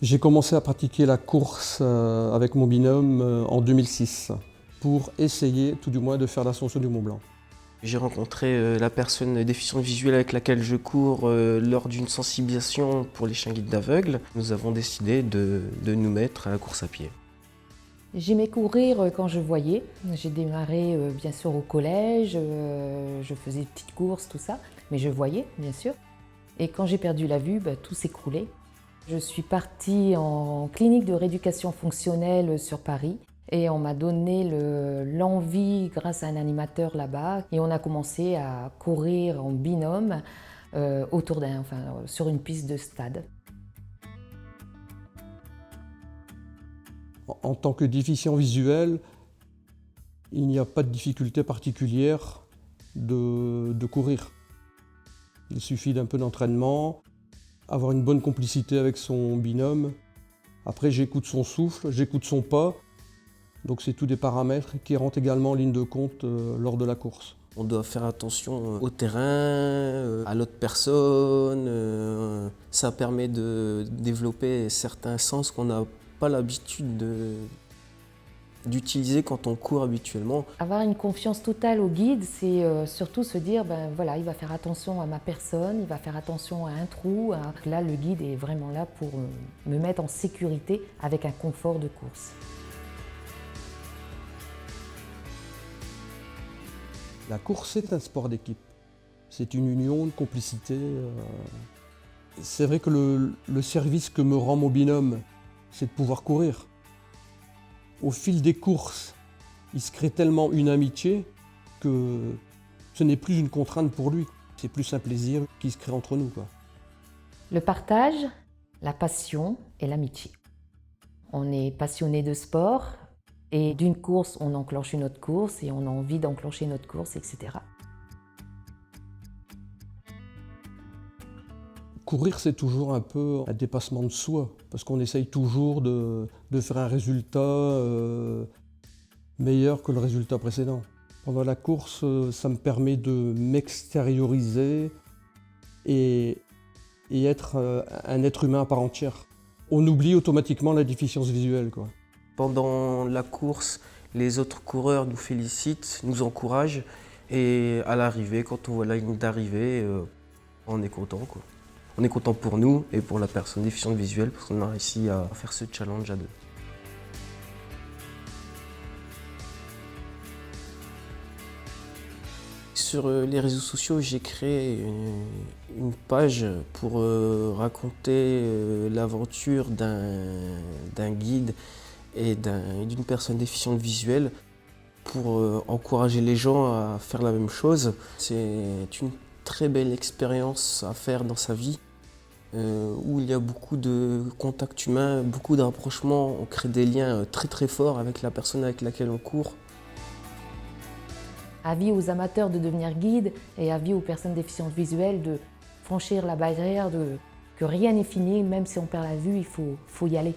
J'ai commencé à pratiquer la course avec mon binôme en 2006 pour essayer tout du moins de faire l'ascension du Mont Blanc. J'ai rencontré la personne déficiente visuelle avec laquelle je cours lors d'une sensibilisation pour les chiens guides d'aveugles. Nous avons décidé de nous mettre à la course à pied. J'aimais courir quand je voyais. J'ai démarré bien sûr au collège, je faisais des petites courses, tout ça, mais je voyais bien sûr. Et quand j'ai perdu la vue, tout s'écroulait. Je suis partie en clinique de rééducation fonctionnelle sur Paris et on m'a donné l'envie grâce à un animateur là-bas et on a commencé à courir en binôme sur une piste de stade. En tant que déficient visuel, il n'y a pas de difficulté particulière de courir. Il suffit d'un peu d'entraînement, avoir une bonne complicité avec son binôme. Après, j'écoute son souffle, j'écoute son pas. Donc c'est tous des paramètres qui rentrent également en ligne de compte lors de la course. On doit faire attention au terrain, à l'autre personne. Ça permet de développer certains sens qu'on n'a pas l'habitude d'utiliser quand on court habituellement. Avoir une confiance totale au guide, c'est surtout se dire, voilà, il va faire attention à ma personne, il va faire attention à un trou. Là, le guide est vraiment là pour me mettre en sécurité avec un confort de course. La course, c'est un sport d'équipe. C'est une union, une complicité. C'est vrai que le service que me rend mon binôme, c'est de pouvoir courir. Au fil des courses, il se crée tellement une amitié que ce n'est plus une contrainte pour lui. C'est plus un plaisir qui se crée entre nous, quoi. Le partage, la passion et l'amitié. On est passionné de sport et d'une course, on enclenche une autre course et on a envie d'enclencher une autre course, etc. Courir, c'est toujours un peu un dépassement de soi, parce qu'on essaye toujours de faire un résultat meilleur que le résultat précédent. Pendant la course, ça me permet de m'extérioriser et être un être humain à part entière. On oublie automatiquement la déficience visuelle, quoi. Pendant la course, les autres coureurs nous félicitent, nous encouragent et à l'arrivée, quand on voit la ligne d'arrivée, on est content, quoi. On est content pour nous et pour la personne déficiente visuelle parce qu'on a réussi à faire ce challenge à deux. Sur les réseaux sociaux, j'ai créé une page pour raconter l'aventure d'un guide et d'une personne déficiente visuelle pour encourager les gens à faire la même chose. C'est une très belle expérience à faire dans sa vie où il y a beaucoup de contacts humains, beaucoup de rapprochements. On crée des liens très très forts avec la personne avec laquelle on court. Avis aux amateurs de devenir guide et avis aux personnes déficientes visuelles de franchir la barrière, que rien n'est fini, même si on perd la vue, il faut y aller.